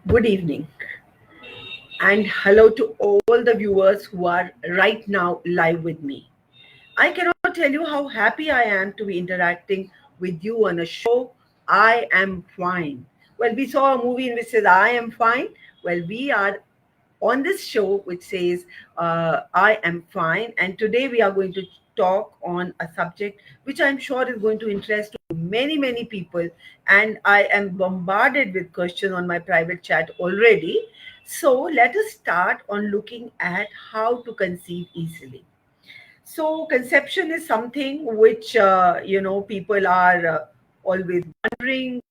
Good evening, and hello to all the viewers who are right now live with me. I cannot tell you how happy I am to be interacting with you on a show. I am fine. Well, we saw a movie in which says I am fine. Well, we are on this show which says I am fine, and today we are going to talk on a subject which I'm sure is going to interest many people, and I am bombarded with questions on my private chat already. So let us start on looking at how to conceive easily. So conception is something which people are always wondering.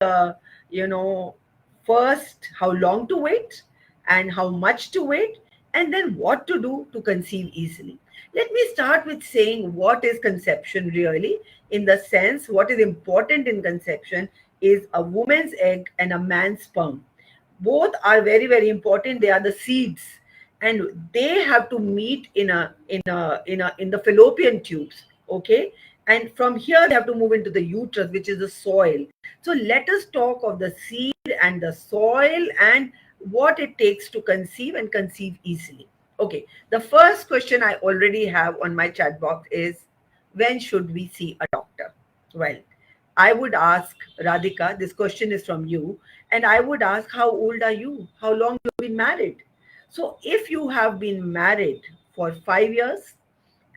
First how long to wait, and how much to wait, and then what to do to conceive easily. Let me start with saying what is conception really. In the sense, what is important in conception is a woman's egg and a man's sperm. Both are very important. They are the seeds, and they have to meet in the fallopian tubes. Okay, and from here they have to move into the uterus, which is the soil. So let us talk of the seed and the soil and what it takes to conceive and conceive easily. Okay, the first question I already have on my chat box is, when should we see a doctor? Well, I would ask Radhika, this question is from you, and I would ask, how old are you? How long you've been married? So if you have been married for 5 years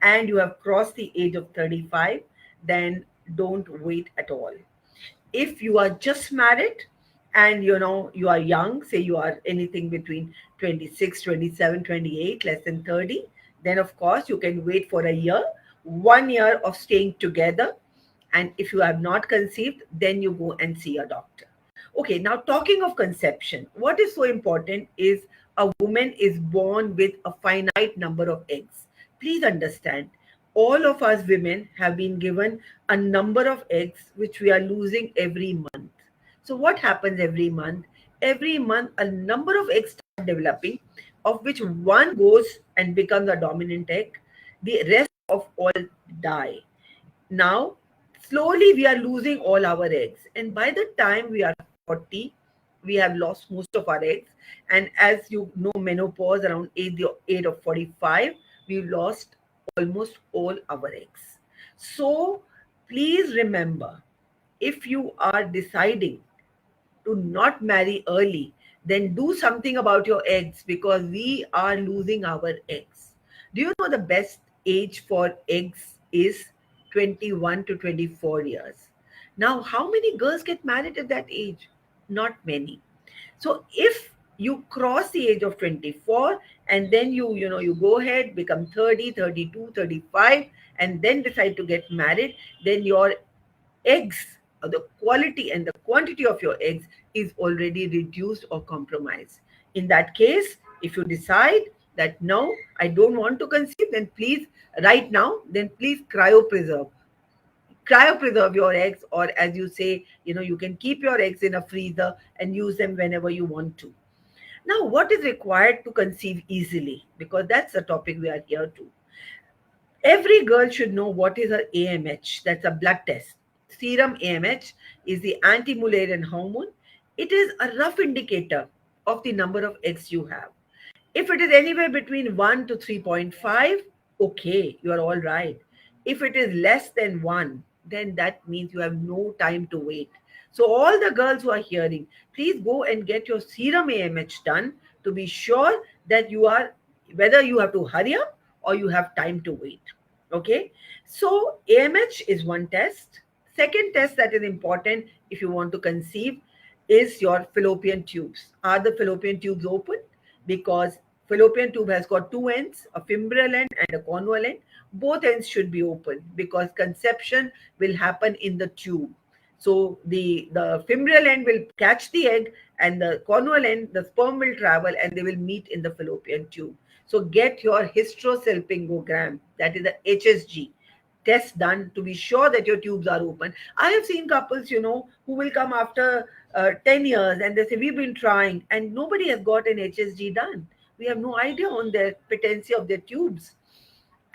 and you have crossed the age of 35, then don't wait at all. If you are just married and you are young, say you are anything between 26, 27, 28, less than 30, then of course you can wait for a year, 1 year of staying together. And if you have not conceived, then you go and see a doctor. Okay, now talking of conception, what is so important is a woman is born with a finite number of eggs. Please understand, all of us women have been given a number of eggs which we are losing every month. So, what happens every month? Every month, a number of eggs start developing, of which one goes and becomes a dominant egg. The rest of all die. Now, slowly we are losing all our eggs, and by the time we are 40, we have lost most of our eggs. And as you know, menopause around age of 45, we lost almost all our eggs. So please remember, if you are deciding to not marry early, then do something about your eggs, because we are losing our eggs. Do you know the best age for eggs is 21 to 24 years? Now, how many girls get married at that age? Not many. So if you cross the age of 24, and then you go ahead, become 30, 32, 35, and then decide to get married, then your eggs, or the quality and the quantity of your eggs, is already reduced or compromised. In that case, if you decide that no, I don't want to conceive, then please, right now, then please cryopreserve your eggs, or as you say, you can keep your eggs in a freezer and use them whenever you want to. Now, what is required to conceive easily, because that's the topic we are here to. Every girl should know what is her AMH. That's a blood test. Serum AMH is the anti-Mullerian hormone. It is a rough indicator of the number of eggs you have. If it is anywhere between 1 to 3.5, okay, you are all right. If it is less than 1, then that means you have no time to wait. So, all the girls who are hearing, please go and get your serum AMH done to be sure that you are, whether you have to hurry up or you have time to wait. Okay, so AMH is one test. Second test that is important if you want to conceive is your fallopian tubes. Are the fallopian tubes open? Because fallopian tube has got two ends, a fimbral end and a cornual end. Both ends should be open, because conception will happen in the tube. So the fimbral end will catch the egg, and the cornual end, the sperm will travel and they will meet in the fallopian tube. So get your hysterosalpingogram, that is the HSG test done, to be sure that your tubes are open. I have seen couples, who will come after 10 years and they say, we've been trying and nobody has got an HSG done. We have no idea on the patency of their tubes,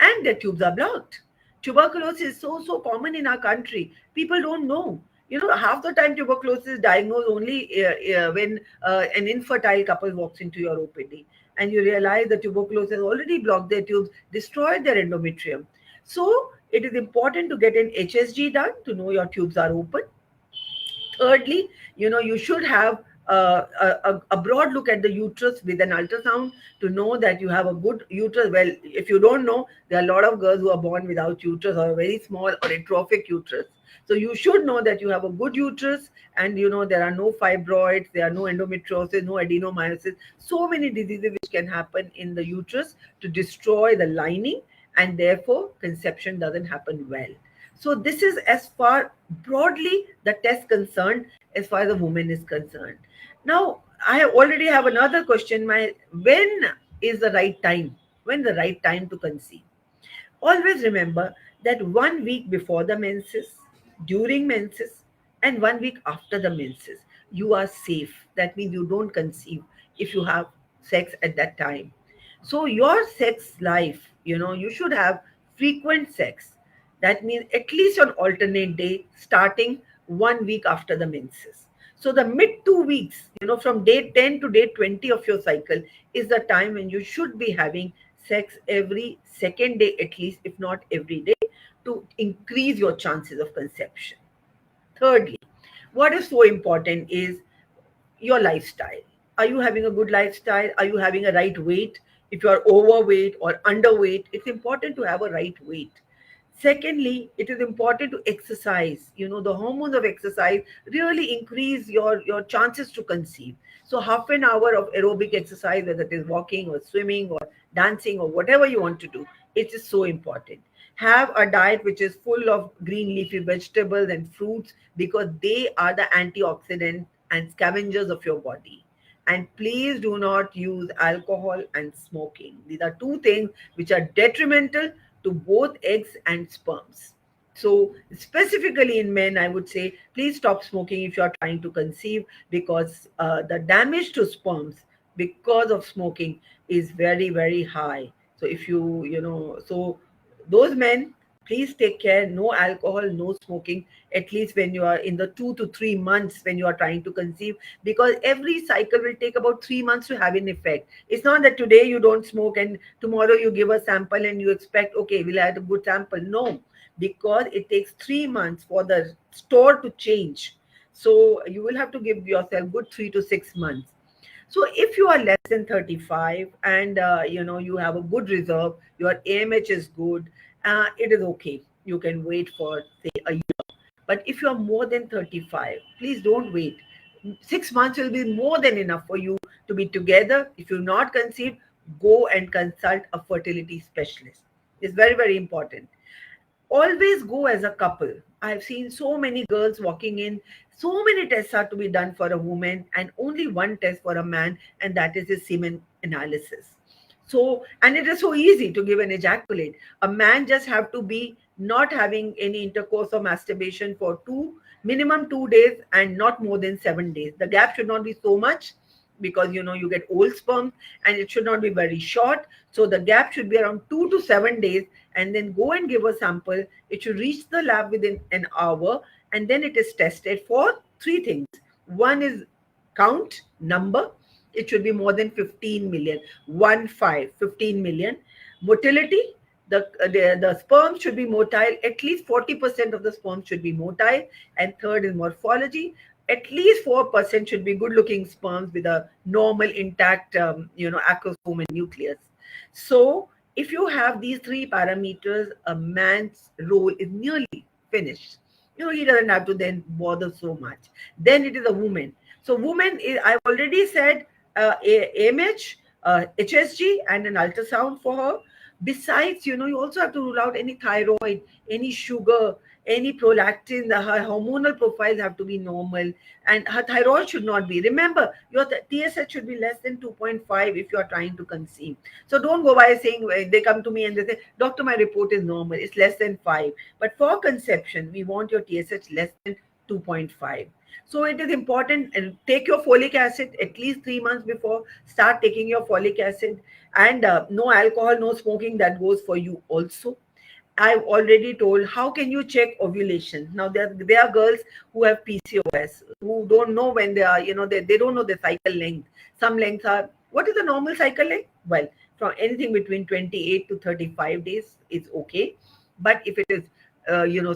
and their tubes are blocked. Tuberculosis is so common in our country. People don't know. Half the time tuberculosis is diagnosed only when an infertile couple walks into your OPD, and you realize the tuberculosis has already blocked their tubes, destroyed their endometrium. So it is important to get an HSG done to know your tubes are open. Thirdly, you should have a broad look at the uterus with an ultrasound to know that you have a good uterus. Well, if you don't know, there are a lot of girls who are born without uterus or a very small or atrophic uterus. So you should know that you have a good uterus, and there are no fibroids, there are no endometriosis, no adenomyosis, so many diseases which can happen in the uterus to destroy the lining, and therefore conception doesn't happen well. So this is as far broadly the test concerned as far as the woman is concerned. Now I already have another question. When is the right time? When the right time to conceive? Always remember that 1 week before the menses, during menses, and 1 week after the menses, you are safe. That means you don't conceive if you have sex at that time. So, your sex life, you should have frequent sex. That means at least on alternate day, starting 1 week after the menses. So, the mid 2 weeks, from day 10 to day 20 of your cycle, is the time when you should be having sex every second day at least, if not every day, to increase your chances of conception. Thirdly, what is so important is your lifestyle. Are you having a good lifestyle? Are you having a right weight? If you are overweight or underweight, it's important to have a right weight. Secondly, it is important to exercise. The hormones of exercise really increase your chances to conceive. So half an hour of aerobic exercise, whether it is walking or swimming or dancing or whatever you want to do, it is so important. Have a diet which is full of green leafy vegetables and fruits, because they are the antioxidant and scavengers of your body. And please do not use alcohol and smoking. These are two things which are detrimental to both eggs and sperms. So, specifically in men, I would say please stop smoking if you are trying to conceive, because the damage to sperms because of smoking is very, very high. So, if so those men, please take care. No alcohol, no smoking, at least when you are in the 2 to 3 months when you are trying to conceive, because every cycle will take about 3 months to have an effect. It's not that today you don't smoke and tomorrow you give a sample and you expect, okay, we'll have a good sample. No, because it takes 3 months for the store to change. So you will have to give yourself good 3 to 6 months. So if you are less than 35 and you have a good reserve, your AMH is good, it is okay. You can wait for say a year. But if you are more than 35, please don't wait. 6 months will be more than enough for you to be together. If you're not conceived, go and consult a fertility specialist. It's very, very important. Always go as a couple. I've seen so many girls walking in. So many tests are to be done for a woman, and only one test for a man, and that is his semen analysis. So, and it is so easy to give an ejaculate. A man just have to be not having any intercourse or masturbation for minimum 2 days and not more than 7 days. The gap should not be so much, because you get old sperm, and it should not be very short. So the gap should be around 2 to 7 days, and then go and give a sample. It should reach the lab within an hour, and then it is tested for three things. One is count number. It should be more than 15 million. 15 million. Motility. The sperm should be motile. At least 40% of the sperm should be motile. And third is morphology. At least 4% should be good looking sperms with a normal intact acrosome and nucleus. So if you have these three parameters, a man's role is nearly finished. He doesn't have to then bother so much. Then it is a woman. So woman is, I've already said, AMH, HSG, and an ultrasound for her. Besides, you also have to rule out any thyroid, any sugar, any prolactin. Her hormonal profiles have to be normal, and her thyroid should not be. Remember, your TSH should be less than 2.5 if you are trying to conceive. So don't go by saying, they come to me and they say, doctor, my report is normal. It's less than 5. But for conception, we want your TSH less than 2.5. So it is important, and take your folic acid at least 3 months before. Start taking your folic acid, and no alcohol, no smoking. That goes for you also. I've already told how can you check ovulation. Now there are girls who have PCOS who don't know when they are, they don't know the cycle length. Some lengths are, what is the normal cycle length? Well, from anything between 28 to 35 days is okay. But if it is,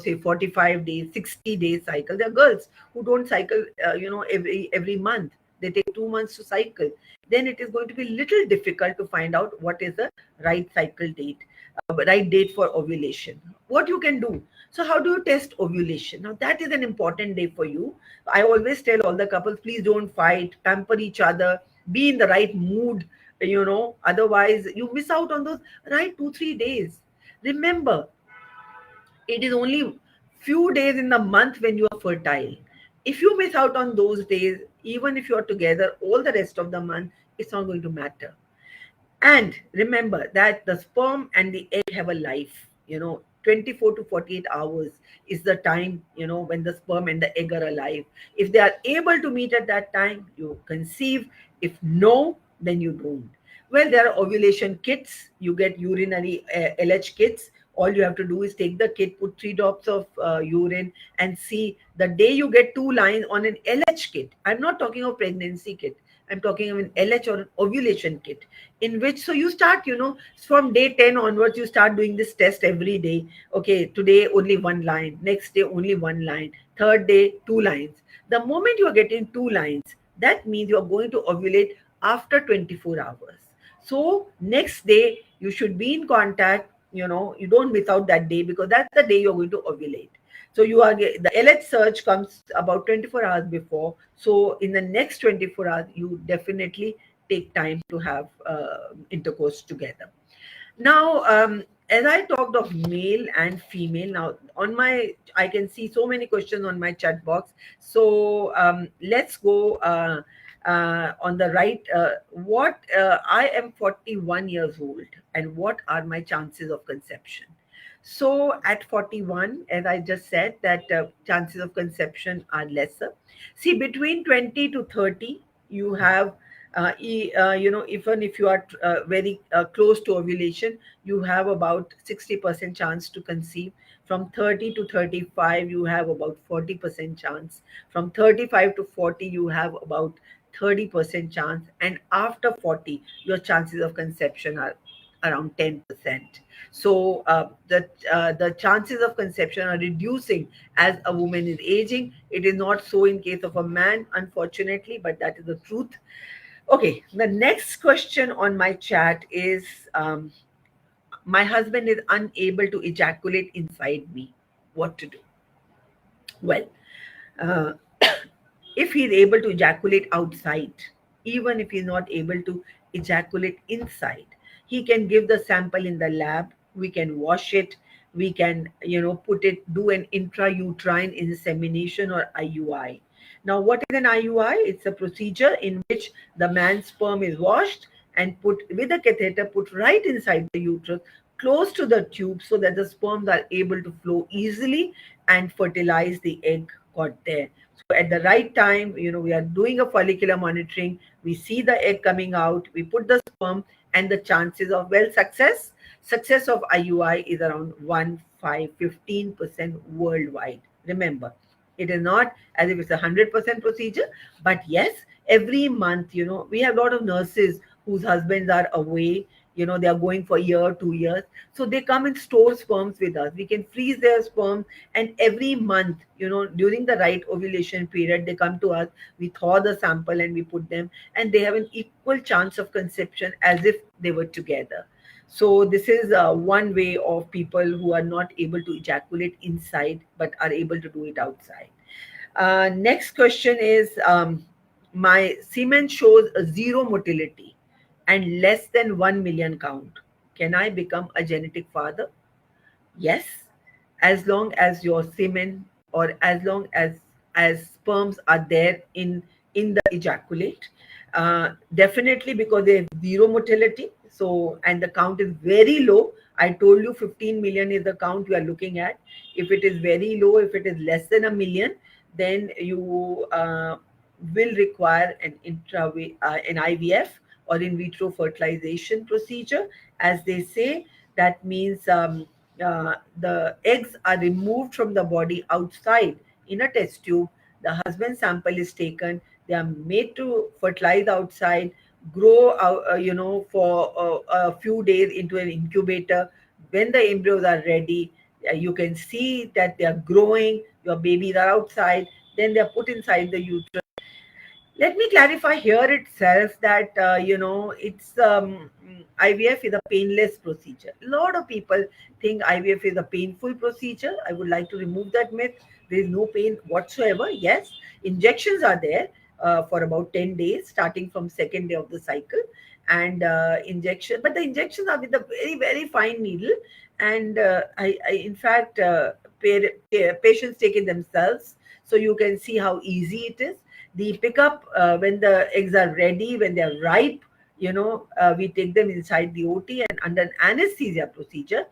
say 45 days, 60 days cycle, there are girls who don't cycle, every month. They take 2 months to cycle. Then it is going to be little difficult to find out what is the right cycle date, right date for ovulation. What you can do. So how do you test ovulation? Now that is an important day for you. I always tell all the couples, please don't fight, pamper each other, be in the right mood, otherwise you miss out on those right 2 3 days. Remember, it is only few days in the month when you are fertile. If you miss out on those days, even if you are together all the rest of the month, it's not going to matter. And remember that the sperm and the egg have a life, 24 to 48 hours is the time, when the sperm and the egg are alive. If they are able to meet at that time, you conceive. If no, then you don't. Well, there are ovulation kits. You get urinary LH kits. All you have to do is take the kit, put 3 drops of urine, and see the day you get 2 lines on an LH kit. I'm not talking of pregnancy kit. I'm talking of an LH or an ovulation kit, in which, so you start, from day 10 onwards, you start doing this test every day. Okay, today only 1 line, next day only 1 line, third day 2 lines. The moment you are getting 2 lines, that means you are going to ovulate after 24 hours. So next day you should be in contact. You don't miss out that day, because that's the day you're going to ovulate. So the LH surge comes about 24 hours before. So in the next 24 hours, you definitely take time to have intercourse together. Now, as I talked of male and female, now I can see so many questions on my chat box. So let's go on the right. I am 41 years old, and what are my chances of conception? So at 41, as I just said, that chances of conception are lesser. See, between 20 to 30, you have, even if you are very close to ovulation, you have about 60% chance to conceive. From 30 to 35, you have about 40% chance. From 35 to 40, you have about 30% chance. And after 40, your chances of conception are around 10%. So the chances of conception are reducing as a woman is aging. It is not so in case of a man, unfortunately, but that is the truth. Okay, the next question on my chat is, my husband is unable to ejaculate inside me. What to do? Well, uh, if he's able to ejaculate outside, even if he's not able to ejaculate inside, he can give the sample in the lab. We can wash it. We can, put it, do an intrauterine insemination or IUI. Now, what is an IUI? It's a procedure in which the man's sperm is washed and put with a catheter, put right inside the uterus, close to the tube, so that the sperms are able to flow easily and fertilize the egg got there. So at the right time, we are doing a follicular monitoring. We see the egg coming out. We put the sperm, and the chances of success of IUI is around 1, 5, 15% worldwide. Remember, it is not as if it's 100% procedure, but yes, every month, we have a lot of nurses whose husbands are away. They are going for a year, 2 years. So they come and store sperms with us. We can freeze their sperm, and every month, during the right ovulation period, they come to us. We thaw the sample and we put them, and they have an equal chance of conception as if they were together. So this is one way of people who are not able to ejaculate inside but are able to do it outside. Next question is, my semen shows a zero motility and less than 1 million count. Can I become a genetic father? Yes, as long as your semen, or as long as sperms are there in the ejaculate. Definitely, because they have zero motility. So, and the count is very low. I told you 15 million is the count you are looking at. If it is very low, if it is less than a million, then you will require an IVF or in vitro fertilization procedure. As they say, that means the eggs are removed from the body outside in a test tube. The husband sample is taken. They are made to fertilize outside, grow out, for a few days into an incubator. When the embryos are ready, you can see that they are growing. Your babies are outside. Then they are put inside the uterus. Let me clarify here itself that it's IVF is a painless procedure. A lot of people think IVF is a painful procedure. I would like to remove that myth. There is no pain whatsoever. Yes, injections are there for about 10 days, starting from second day of the cycle, and injection. But the injections are with a very very fine needle, and I in fact patients take it themselves, so you can see how easy it is. The pickup, when the eggs are ready, when they are ripe, we take them inside the OT, and under anesthesia procedure,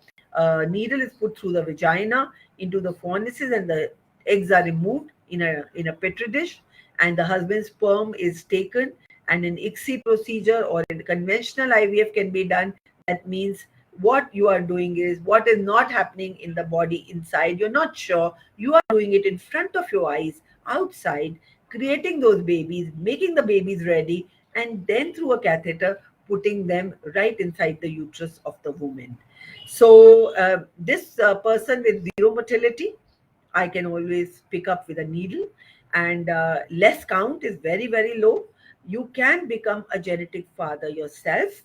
needle is put through the vagina into the fornices, and the eggs are removed in a petri dish, and the husband's sperm is taken, and an ICSI procedure or a conventional IVF can be done. That means what you are doing is what is not happening in the body inside. You're not sure. You are doing it in front of your eyes outside, creating those babies, making the babies ready, and then through a catheter, putting them right inside the uterus of the woman. So, this person with zero motility, I can always pick up with a needle, and less count is very, very low. You can become a genetic father yourself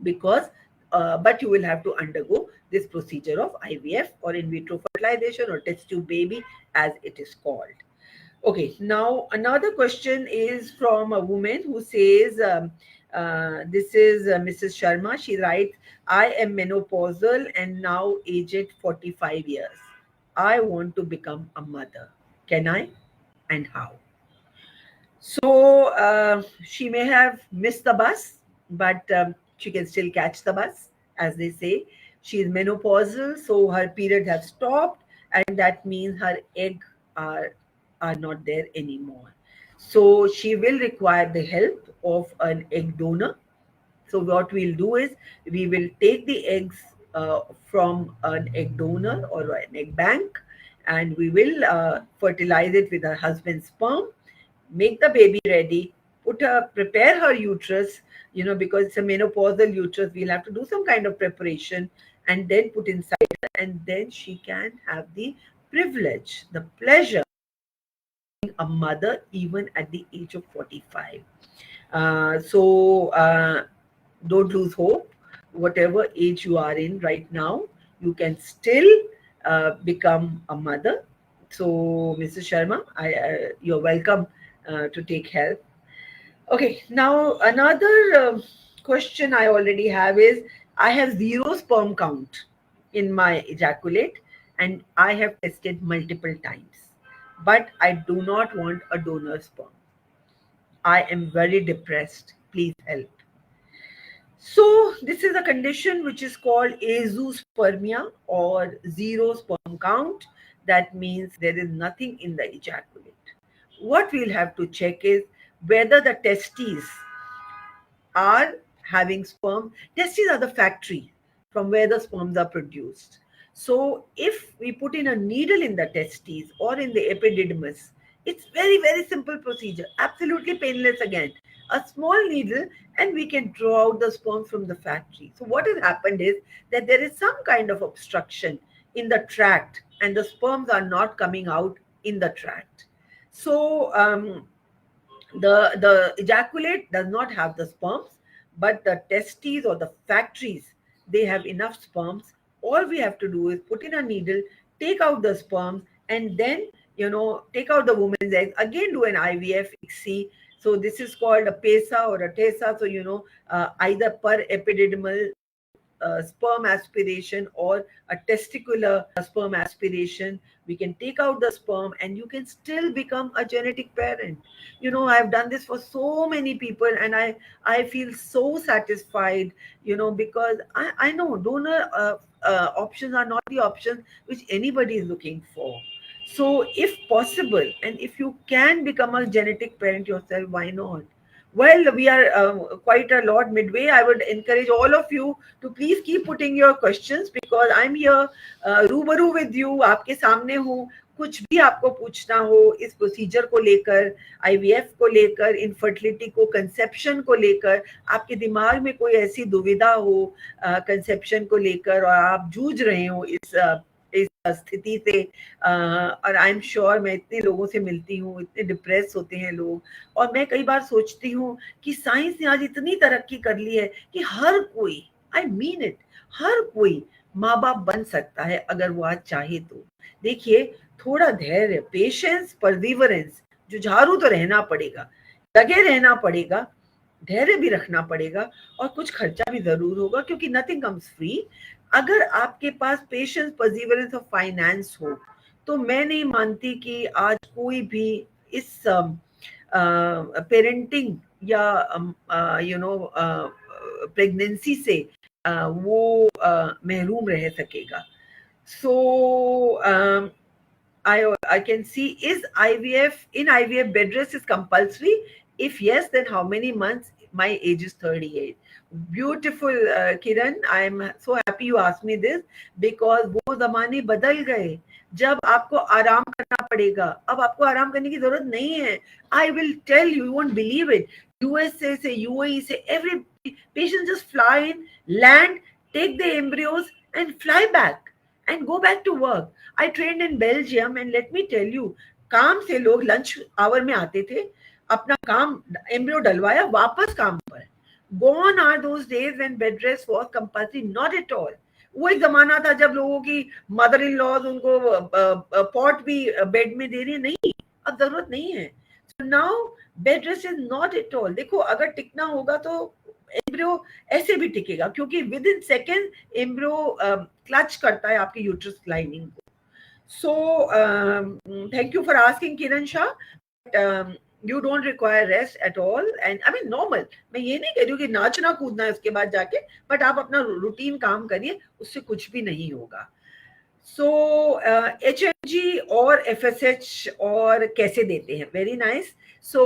because but you will have to undergo this procedure of IVF or in vitro fertilization or test tube baby as it is called. Okay, now another question is from a woman who says, this is Mrs. Sharma. She writes, I am menopausal and now aged 45 years. I want to become a mother. Can I? And how? So she may have missed the bus, but she can still catch the bus, as they say. She is menopausal, so her period have stopped, and that means her egg are are not there anymore. So she will require the help of an egg donor. So what we'll do is we will take the eggs from an egg donor or an egg bank, and we will fertilize it with her husband's sperm, make the baby ready, prepare her uterus, because it's a menopausal uterus, we'll have to do some kind of preparation and then put inside her, and then she can have the privilege, the pleasure of being a mother even at the age of 45. So don't lose hope. Whatever age you are in right now, you can still become a mother. So, Mrs. Sharma, you're welcome to take help. Okay, now another question I already have is, I have zero sperm count in my ejaculate, and I have tested multiple times, but I do not want a donor sperm. I am very depressed. Please help. So, this is a condition which is called azoospermia or zero sperm count. That means there is nothing in the ejaculate. What we'll have to check is whether the testes are having sperm. Testes are the factory from where the sperms are produced. So if we put in a needle in the testes or in the epididymis, it's very, very simple procedure, absolutely painless again. A small needle, and we can draw out the sperm from the factory. So what has happened is that there is some kind of obstruction in the tract, and the sperms are not coming out in the tract. So the ejaculate does not have the sperms, but the testes or the factories, they have enough sperms. All we have to do is put in a needle, take out the sperms, and then take out the woman's eggs, again do an IVF ICSI. So this is called a PESA or a TESA. So either per epididymal sperm aspiration or a testicular sperm aspiration, we can take out the sperm and you can still become a genetic parent. I've done this for so many people, and I feel so satisfied, because I know donor options are not the options which anybody is looking for. So if possible, and if you can become a genetic parent yourself, why not? Well, we are quite a lot midway. I would encourage all of you to please keep putting your questions because I'm here रूबरू with you, आपके सामने हूँ. कुछ भी आपको पूछना हो इस प्रोसीजर को लेकर, आईवीएफ को लेकर, इनफर्टिलिटी को, कंसेप्शन को लेकर, आपके दिमाग में कोई ऐसी दुविधा हो कंसेप्शन को लेकर और आप जूझ रहे हो इस स्थिति से, और आई एम श्योर मैं इतने लोगों से मिलती हूँ, इतने डिप्रेस होते हैं लोग, और मैं कई बार सोचती हूँ कि साइंस ने आज इतनी तरक्की कर ली है कि हर कोई, आई मीन इट, हर कोई माँ बाप बन सकता है अगर वो आज चाहे तो. देखिए, थोड़ा धैर्य, पेशेंस, परसिवरेंस, जुझारू तो रहना पड़ेगा, लगे रहना पड़ेगा, धैर्य भी रखना पड़ेगा, और कुछ खर्चा भी जरूर होगा क्योंकि नथिंग कम्स फ्री. अगर आपके पास पेशेंस, परसिवरेंस और फाइनेंस हो तो मैं नहीं मानती कि आज कोई भी इस पेरेंटिंग या प्रेगनेंसी से वो महरूम रह सकेगा. So I can see, is IVF bed rest is compulsory? If yes, then how many months? My age is 38. Beautiful, Kiran. I'm so happy you asked me this because वो ज़माने बदल गए जब आपको आराम करना पड़ेगा. अब आपको आराम करने की जरूरत नहीं है. I will tell you, you won't believe it. USA से, UAE से, every patient just fly in, land, take the embryos and fly back and go back to work. I trained in Belgium and let me tell you, काम से लोग lunch hour में आते थे, अपना काम एम्ब्रियो डलवाया, वापस काम पर. Gone are those days when bed rest was compulsory, not at all. वो एक जमाना था जब लोगों की मदर इन लॉज उनको पॉट भी बेड में दे रही, नहीं, अब जरूरत नहीं है. So now bed rest is not at all. देखो, अगर टिकना होगा तो एम्ब्रियो ऐसे भी टिकेगा क्योंकि with in second embryo clutch करता है आपकी यूट्रस लाइनिंग को. So thank you for asking Kiran Shah. You don't require rest at all and I mean normal. मैं ये नहीं कह रही हूँ कि नाचना कूदना है उसके बाद जाके, बट आप अपना रूटीन काम करिए, उससे कुछ भी नहीं होगा. सो HMG और FSH और कैसे देते हैं? Very nice. सो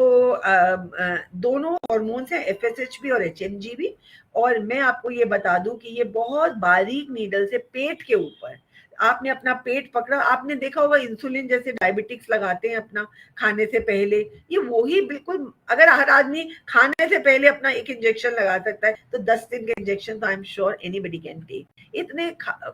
दोनों हॉर्मोन्स हैं, FSH भी और HMG भी. और मैं आपको ये बता दूं कि ये बहुत बारीक नीडल से पेट के ऊपर, आपने अपना पेट पकड़ा, आपने देखा होगा इंसुलिन जैसे डायबिटिक्स लगाते हैं अपना खाने से पहले, ये वही बिल्कुल. अगर हर आदमी खाने से पहले अपना एक इंजेक्शन लगा सकता है तो 10 दिन का इंजेक्शन तो I am sure anybody can take. इतने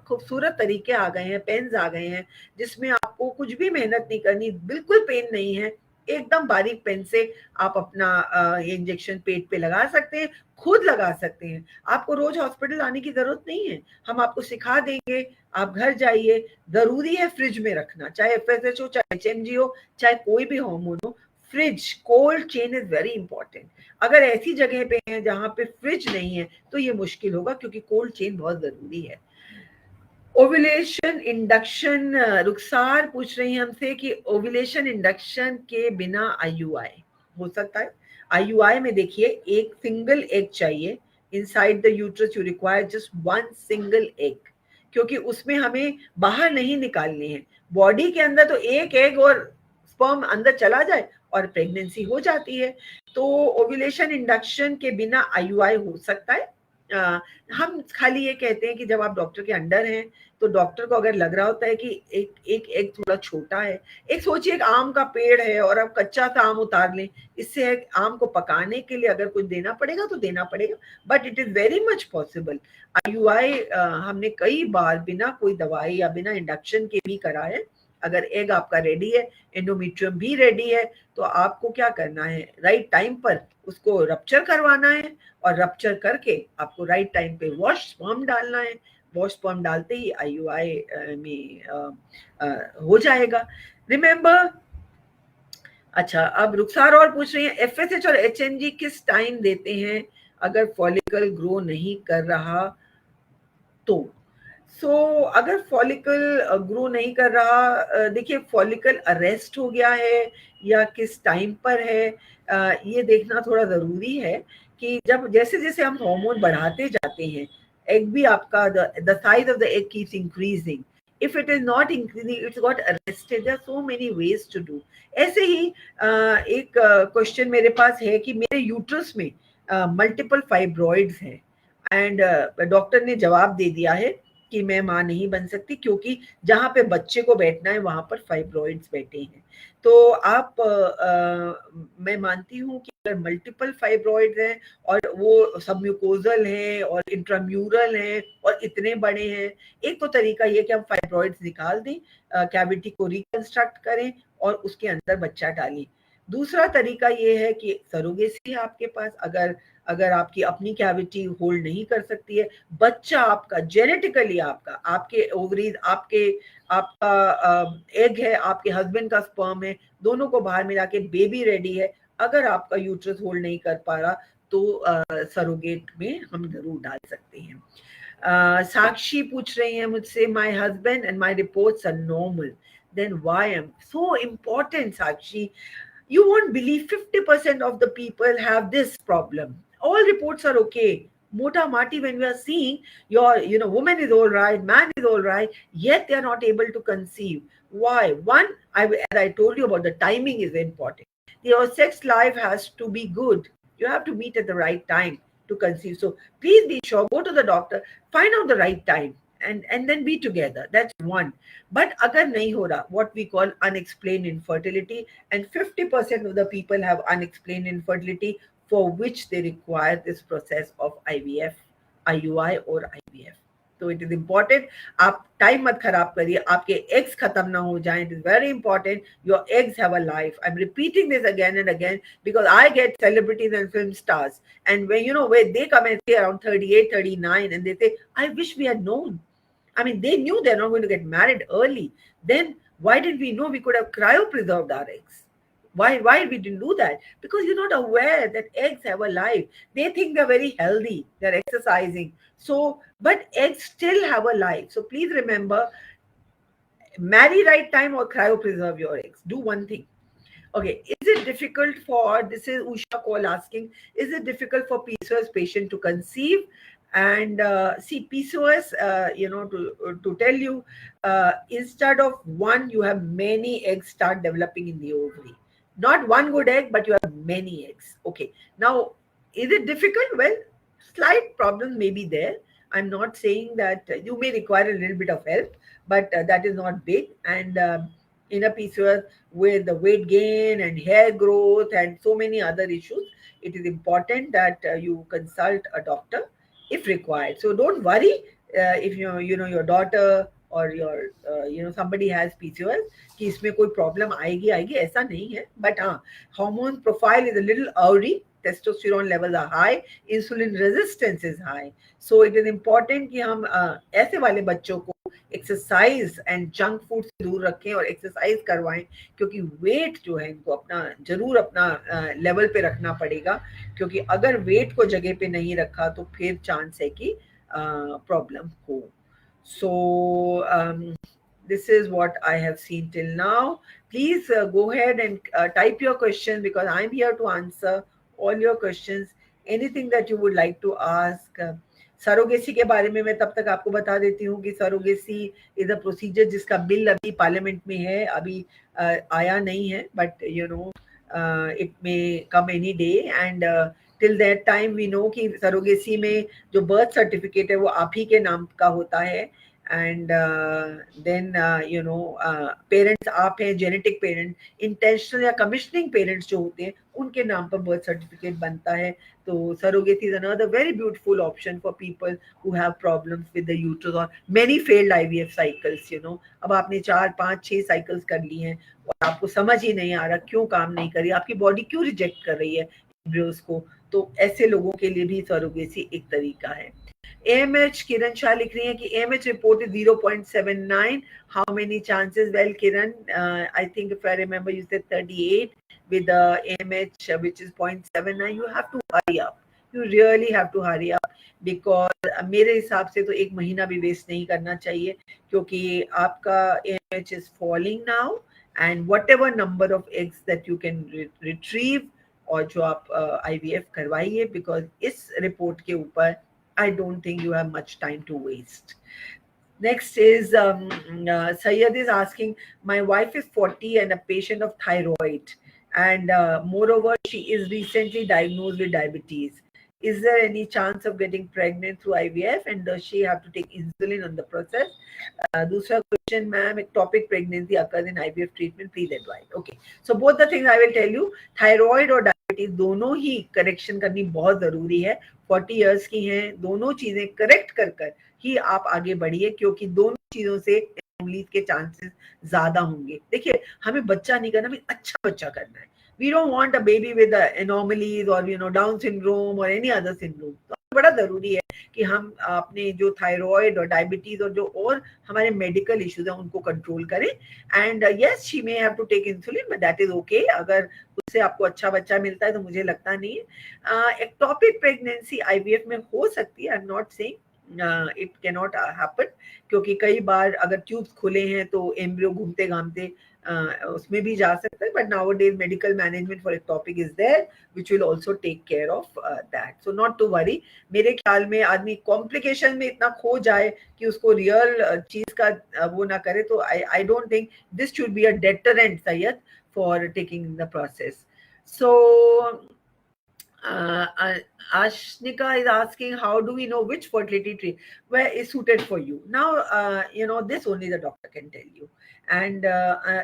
खूबसूरत तरीके आ गए हैं, पेन्स आ गए हैं जिसमें आपको कुछ भी मेहनत नहीं करनी, बिल्कुल पेन नहीं है, एकदम बारीक पेन से आप अपना इंजेक्शन पेट पे लगा सकते हैं, खुद लगा सकते हैं. आपको रोज हॉस्पिटल आने की जरूरत नहीं है, हम आपको सिखा देंगे, आप घर जाइए. जरूरी है फ्रिज में रखना, चाहे FSH हो, चाहे HMG हो, चाहे कोई भी हार्मोन हो. Fridge, cold chain is very important. अगर ऐसी जगह पे हैं जहां पे फ्रिज नहीं है तो ये मुश्किल होगा क्योंकि कोल्ड चेन बहुत जरूरी है. ओव्यूलेशन इंडक्शन, रुखसार पूछ रही हैं हमसे कि ओव्यूलेशन इंडक्शन के बिना IUI हो सकता है? IUI में देखिए, एक सिंगल एग चाहिए inside the uterus. You require just one single egg क्योंकि उसमें हमें बाहर नहीं निकालने हैं. बॉडी के अंदर तो एक एग और स्पर्म अंदर चला जाए और प्रेगनेंसी हो जाती है. तो ओव्यूलेशन इंडक्शन के बिना IUI हो सकता है. हम खाली ये कहते हैं कि जब आप डॉक्टर के अंडर हैं तो डॉक्टर को अगर लग रहा होता है कि एक थोड़ा छोटा है, एक सोचिए एक आम का पेड़ है और आप कच्चा सा आम उतार लें, इससे आम को पकाने के लिए अगर कुछ देना पड़ेगा तो देना पड़ेगा, but it is very much possible. IUI हमने कई बार बिना कोई दवाई या बिना इंडक्शन के भी करा है. अगर एग आपका रेडी है, एंडोमेट्रियम भी रेडी है, तो आपको क्या करना है, राइट टाइम पर उसको रप्चर करवाना है और रप्चर करके आपको राइट टाइम पे वॉश स्पर्म डालना है. वॉश स्पर्म डालते ही IUI में हो जाएगा. रिमेंबर. अच्छा, अब रुखसार और पूछ रही है FSH और HMG किस टाइम देते हैं अगर फॉलिकल ग्रो नहीं कर रहा तो? अगर फॉलिकल ग्रो नहीं कर रहा, देखिए फॉलिकल अरेस्ट हो गया है या किस टाइम पर है, ये देखना थोड़ा ज़रूरी है कि जब जैसे जैसे हम हार्मोन बढ़ाते जाते हैं, एग भी आपका the size of the egg keeps increasing. if it is not increasing, it's got arrested. There are so many ways to do. ऐसे ही एक क्वेश्चन मेरे पास है कि मेरे यूट्रस में मल्टीपल फाइब्रॉइड्स हैं, एंड डॉक्टर ने जवाब दे दिया है कि मैं माँ नहीं बन सकती क्योंकि जहाँ पे बच्चे को बैठना है वहां पर फाइब्रॉइड्स बैठे हैं। तो आप मैं मानती हूँ कि अगर मल्टीपल फाइब्रॉइड्स हैं और वो सबम्यूकोजल हैं और इंट्राम्यूरल हैं और इतने बड़े हैं, एक तो तरीका ये कि हम फाइब्रॉइड्स निकाल दें, कैविटी को रिकंस्ट्रक्ट करें और उसके अंदर बच्चा डालें। दूसरा तरीका ये है कि सरोगेसी है आपके पास, अगर अगर आपकी अपनी कैविटी होल्ड नहीं कर सकती है, बच्चा आपका जेनेटिकली आपका, आपके ओवरीज, आपका एग है, आपके हस्बैंड का स्पर्म है, दोनों को बाहर मिला के बेबी रेडी है, अगर आपका यूट्रस होल्ड नहीं कर पा रहा तो सरोगेट में हम जरूर डाल सकते हैं। साक्षी पूछ रही है मुझसे, my husband and my reports are normal, then why am so important. Sakshi, you won't believe 50% of the people have this problem. All reports are okay. Mota mati, when we are seeing your, woman is all right, man is all right, yet they are not able to conceive. Why? One, as I told you about, the timing is important. Your sex life has to be good. You have to meet at the right time to conceive. So please be sure, go to the doctor, find out the right time, and then be together. That's one. But agar nahi ho raha, what we call unexplained infertility, and 50% of the people have unexplained infertility for which they require this process of IVF, IUI or IVF. So it is important. आप time मत खराब करिए, आपके eggs खत्म ना हो जाएं. It is very important. Your eggs have a life. I'm repeating this again and again because I get celebrities and film stars, and when they come and say around 38, 39, and they say, I wish we had known. I mean, they knew they're not going to get married early. Then why did we know? We could have cryopreserved our eggs. Why we didn't do that? Because you're not aware that eggs have a life. They think they're very healthy, they're exercising. So, but eggs still have a life. So please remember, marry right time or cryopreserve your eggs. Do one thing. Okay, is it difficult for, this is Usha Call asking, is it difficult for PCOS patient to conceive? And see, PCOS, to tell you, instead of one, you have many eggs start developing in the ovary. Not one good egg, but you have many eggs. Okay, now, is it difficult? Well, slight problems may be there. I'm not saying that you may require a little bit of help, but that is not big. And in a PCOS, with the weight gain and hair growth and so many other issues, it is important that you consult a doctor if required. So don't worry if your daughter or your somebody has PCOS कि इसमें कोई problem आएगी ऐसा नहीं है. But हाँ, hormone profile is a little आउरी, testosterone levels are high, insulin resistance is high. So it is important कि हम ऐसे वाले बच्चों को एक्सरसाइज एंड जंक फूड से दूर रखें और एक्सरसाइज करवाएं, क्योंकि वेट जो है इनको जरूर अपना लेवल पे रखना पड़ेगा, क्योंकि अगर वेट को जगह पे नहीं रखा तो फिर चांस है कि प्रॉब्लम हो. So this is what I have seen till now. Please go ahead and type your questions, because I'm here to answer all your questions. Anything that you would like to ask. Surrogacy के बारे में मैं तब तक आपको बता देती हूँ कि सरोगेसी इज अ प्रोसीजर जिसका बिल अभी पार्लियामेंट में है, अभी आया नहीं है, but it may come any day. And till that time we know कि सरोगेसी में जो बर्थ सर्टिफिकेट है वो आप ही के नाम का होता है. एंड देन पेरेंट्स आप हैं, जेनेटिक पेरेंट, इंटेंशनल या कमिश्निंग पेरेंट्स जो होते हैं उनके नाम पर बर्थ सर्टिफिकेट बनता है. तो surrogacy is another very beautiful option for people who have problems with the uterus और मेनी फेल्ड आईवीएफ साइकिल्स. अब आपने 4, 5, 6 साइकिल्स कर ली हैं और आपको समझ ही नहीं आ रहा क्यों काम नहीं कर रही, आपकी बॉडी क्यों रिजेक्ट कर रही है एम्ब्रियोज को. तो ऐसे लोगों के लिए भी सरोगेसी एक तरीका है. AMH, Kiran Shah लिख रही है कि AMH report is 0.79. How many chances? Well, Kiran, I think if I remember, you said 38 with the AMH, which is 0.79. You have to hurry up. You really have to hurry up, because मेरे हिसाब से तो 1 महीना भी waste नहीं करना चाहिए, क्योंकि आपका AMH is falling now, and whatever number of eggs that you can retrieve और जो आप IVF करवाइए, because इस रिपोर्ट के ऊपर I don't think you have much time to waste. Next is Sayyed is asking, my wife is 40 and a patient of thyroid, and moreover, she is recently diagnosed with diabetes. Is there any chance of getting pregnant through IVF, and does she have to take insulin on the process? दूसरा question, ma'am, ectopic pregnancy occurs in IVF treatment, please advise. Okay, so both the things I will tell you, thyroid और diabetes दोनों ही correction करनी बहुत जरूरी है. 40 years की हैं, दोनों चीजें correct कर कर ही आप आगे बढ़िए, क्योंकि दोनों चीजों से एनोमलीज के चांसेस ज्यादा होंगे. देखिए, हमें बच्चा नहीं करना, हमें अच्छा बच्चा करना है. We don't want a baby with anomalies or Down syndrome or any other syndrome. तो बड़ा जरूरी है कि हम अपने जो थायराइड और डायबिटीज और हमारे मेडिकल इश्यूज हैं उनको कंट्रोल करें. And yes, she may have to take insulin, but that is okay. अगर उससे आपको अच्छा बच्चा मिलता है तो मुझे लगता नहीं है. एक्टोपिक प्रेगनेंसी आईवीएफ में हो सकती है, I am not saying it can not happen, क्योंकि कई बार अगर ट्यूब्स खुले हैं तो एम्ब्रियो घूमते घामते उसमें भी जा सकता है. But nowadays medical management for ectopic is there which will also take care of that, so not to worry. मेरे ख्याल में आदमी कॉम्प्लिकेशन में इतना खो जाए कि उसको रियल चीज का वो ना करे, तो I don't think this should be a deterrent Syed for taking the process. So Ashnika is asking, how do we know which fertility tree where is suited for you? Now, this only the doctor can tell you. And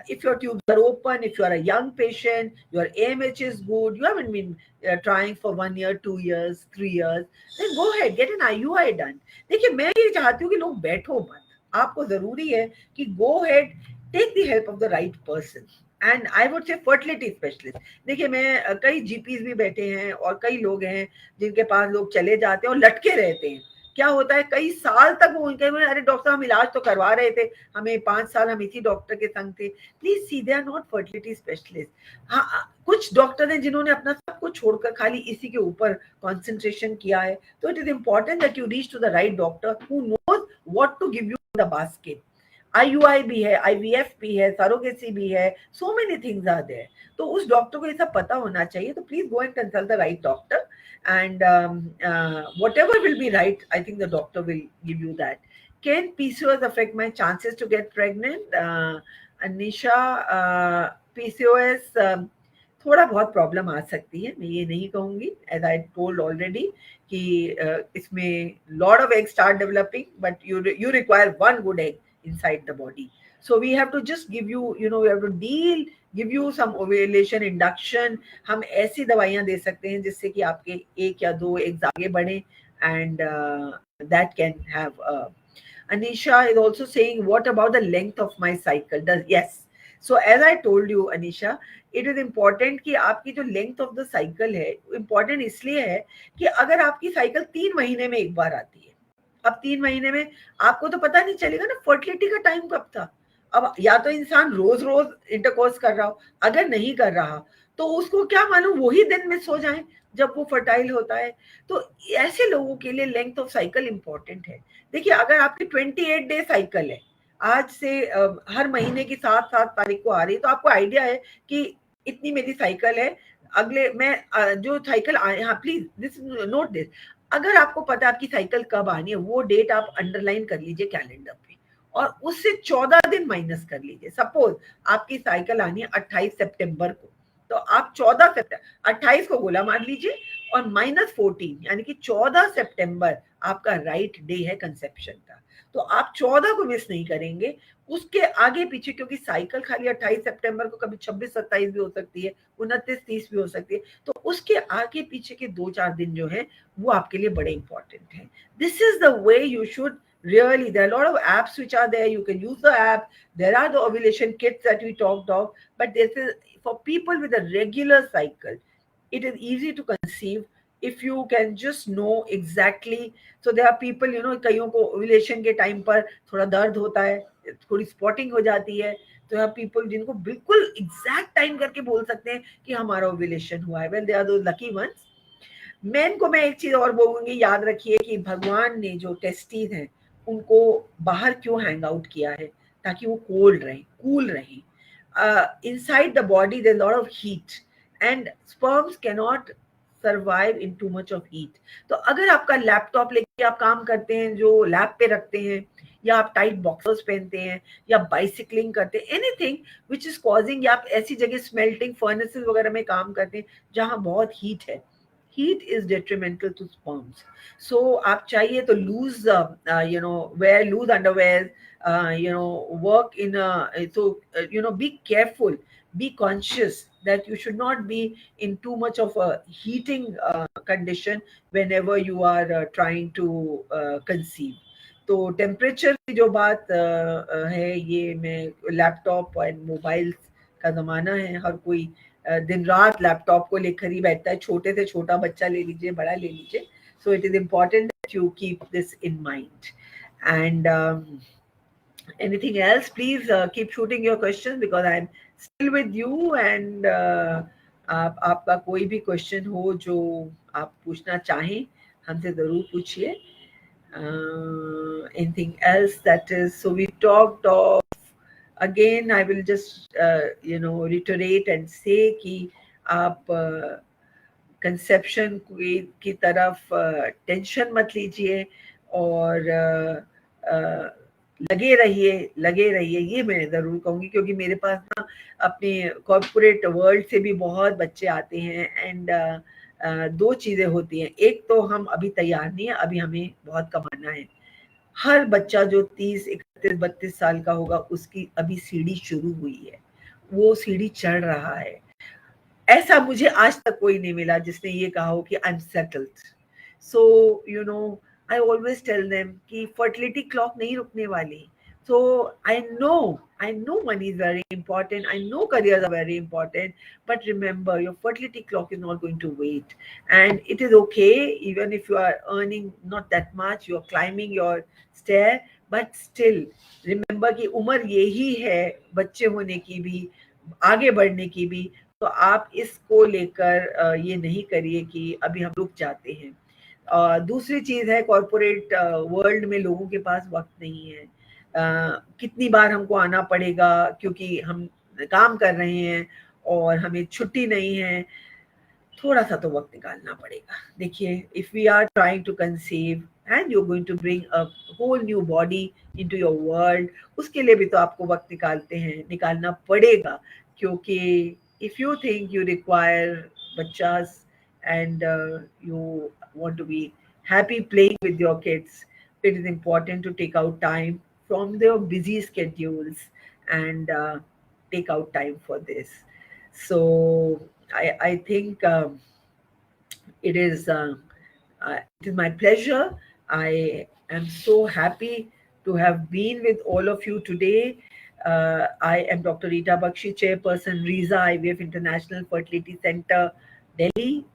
if your tubes are open, if you are a young patient, your AMH is good, you haven't been trying for 1 year, 2 years, 3 years, then go ahead, get an IUI done. देखिए, मैं ये चाहती हूँ कि लोग बैठो मत. आपको जरूरी है कि go ahead, take the help of the right person. And I would say fertility specialist. देखिए, मैं कई जीपीज भी बैठे हैं और कई लोग हैं जिनके पास लोग चले जाते हैं और लटके रहते हैं. क्या होता है, कई साल तक वो उनके, अरे डॉक्टर साहब हम इलाज तो करवा रहे थे, हमें 5 साल हम इसी डॉक्टर के संग थे. Please see, they are not fertility specialist. हाँ, कुछ डॉक्टर हैं जिन्होंने अपना सब कुछ छोड़कर खाली इसी के ऊपर कॉन्सेंट्रेशन किया है. तो it is important that you reach to the right doctor who knows what to give you the basket. IUI भी है, आईवीएफ भी है, सरोगेसी भी है, so many things are there. तो उस डॉक्टर को ये सब पता होना चाहिए. तो please go and consult the right doctor, and whatever will be right, I think the doctor will give you that. Can PCOS affect my chances to get pregnant? Anisha, PCOS थोड़ा बहुत problem आ सकती है, मैं ये नहीं कहूंगी. As I told already कि इसमें lot of egg start developing, but you require one good egg inside the body. So we have to just give you, we have to give you some ovulation induction. हम ऐसी दवाइयां दे सकते हैं जिससे कि आपके 1 या 2 एग्स आगे बढ़े, and that can have Anisha is also saying, what about the length of my cycle? Yes. So as I told you, Anisha, it is important कि आपकी जो length of the cycle है, important इसलिए है कि अगर आपकी साइकिल 3 महीने में एक बार आती है, अब 3 महीने में आपको तो पता नहीं चलेगा ना फर्टिलिटी का टाइम कब था. अब या तो इंसान रोज रोज इंटरकोर्स कर रहा हो, अगर नहीं कर रहा तो उसको क्या मालूम वही दिन मिस हो जाए जब वो फर्टाइल होता है. तो ऐसे लोगों के लिए लेंथ ऑफ साइकिल इंपॉर्टेंट है. देखिए, अगर आपकी 28 डे साइकिल है, आज से हर महीने की 7 तारीख को आ रही है, तो आपको आइडिया है कि इतनी मेरी साइकिल है. अगले मैं जो साइकिल आए, हाँ प्लीज दिस नोट दिस, अगर आपको पता है आपकी साइकिल कब आनी है, वो डेट आप अंडरलाइन कर लीजिए कैलेंडर पे, और उससे 14 दिन माइनस कर लीजिए. सपोज आपकी साइकिल आनी है 28 सितंबर को, तो आप 28 को गोला मार लीजिए और -14 यानी कि 14 सितंबर आपका राइट डे है कंसेप्शन का. तो आप 14 को मिस नहीं करेंगे. उसके आगे पीछे, क्योंकि साइकिल खाली 28 सितंबर को, कभी 26-27 भी हो सकती है, 29-30 भी हो सकती है, तो उसके आगे पीछे के 2-4 दिन जो है वो आपके लिए बड़े इंपॉर्टेंट है. This is the way you should really. There are a lot of apps which are there, you can use the app. There are the ovulation kits that we talked of, but this is for people with a regular cycle. It is easy to conceive if you can just know exactly. So there are people, कईयों को ovulation के time पर थोड़ा दर्द होता है, थोड़ी spotting हो जाती है. तो यहाँ पीपल जिनको बिल्कुल एग्जैक्ट टाइम करके बोल सकते हैं कि हमारा ओव्यूलेशन हुआ है, वेल दे आर दो लकी वंस. मेन को मैं एक चीज और बोलूंगी, याद रखिए कि भगवान ने जो टेस्टीज हैं उनको बाहर क्यों हैंग आउट किया है, ताकि वो कोल्ड रहे, कूल रहे. Inside the body there lot of heat and sperms can not survive in too much of heat. तो अगर आपका लैपटॉप लेके आप काम करते हैं, जो लैब पे रखते हैं, या आप टाइट बॉक्सर्स पहनते हैं, या बाइसिकलिंग करते हैं, एनीथिंग विच इज कॉजिंग, या आप ऐसी जगह स्मेल्टिंग फर्नेसेस वगैरह में काम करते हैं जहां बहुत हीट है, heat is detrimental to sperms. So आप चाहिए तो lose wear loose underwear, work in a, be careful, be conscious that you should not be in too much of a heating condition whenever you are trying to conceive. तो temperature की जो बात है, ये मैं लैपटॉप और mobile का ज़माना है, हर कोई दिन रात लैपटॉप को लेकर ही बैठता है, छोटे से छोटा बच्चा ले लीजिए, बड़ा ले लीजिए. So it is important that you keep this in mind. And anything else, please keep shooting your questions because I'm still with you. And आपका कोई भी क्वेश्चन हो जो आप पूछना चाहें, हमसे ज़रूर पूछिए. Anything else that is, so we talked of, again I will just reiterate and say कि आप कंसेप्शन की तरफ टेंशन मत लीजिए, और लगे रहिए, ये मैं ज़रूर कहूँगी, क्योंकि मेरे पास ना अपने कॉर्पोरेट वर्ल्ड से भी बहुत बच्चे आते हैं. एंड दो चीज़ें होती हैं, एक तो हम अभी तैयार नहीं है, अभी हमें बहुत कमाना है. हर बच्चा जो 30, 31, 32 साल का होगा, उसकी अभी सीढ़ी शुरू हुई है, वो सीढ़ी चढ़ रहा है. ऐसा मुझे आज तक कोई नहीं मिला जिसने ये कहा हो कि I am settled. So I always tell them कि फर्टिलिटी क्लॉक नहीं रुकने वाली. So I know money is very important. I know careers are very important. But remember, your fertility clock is not going to wait. And it is okay, even if you are earning not that much, you are climbing your stair. But still, remember कि उम्र यही है बच्चे होने की भी, आगे बढ़ने की भी. तो आप इसको लेकर ये नहीं करिए कि अभी हम रुक जाते हैं. दूसरी चीज़ है, कॉरपोरेट वर्ल्ड में लोगों के पास वक्त नहीं है. कितनी बार हमको आना पड़ेगा क्योंकि हम काम कर रहे हैं और हमें छुट्टी नहीं है. थोड़ा सा तो वक्त निकालना पड़ेगा. देखिए, if we are trying to conceive and you are going to bring a whole new body into your world, उसके लिए भी तो आपको वक्त निकालना पड़ेगा. क्योंकि if you think you require bachas, and you want to be happy playing with your kids, it is important to take out time from their busy schedules and take out time for this. So I think it is my pleasure. I am so happy to have been with all of you today. I am Dr. Rita Bakshi, Chairperson, Riza IVF International Fertility Center, Delhi.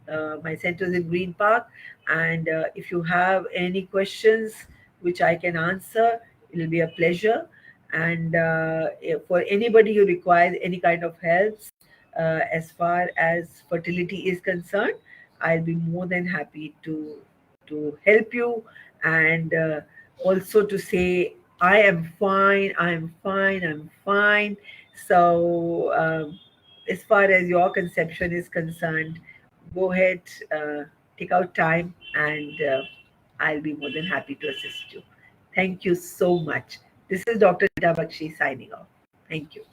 My center is in Green Park. And if you have any questions which I can answer, it will be a pleasure. And for anybody who requires any kind of help as far as fertility is concerned, I'll be more than happy to help you, and also to say I am fine, I'm fine, I'm fine. So as far as your conception is concerned, go ahead, take out time, and I'll be more than happy to assist you. Thank you so much. This is Dr. Rita Bakshi signing off. Thank you.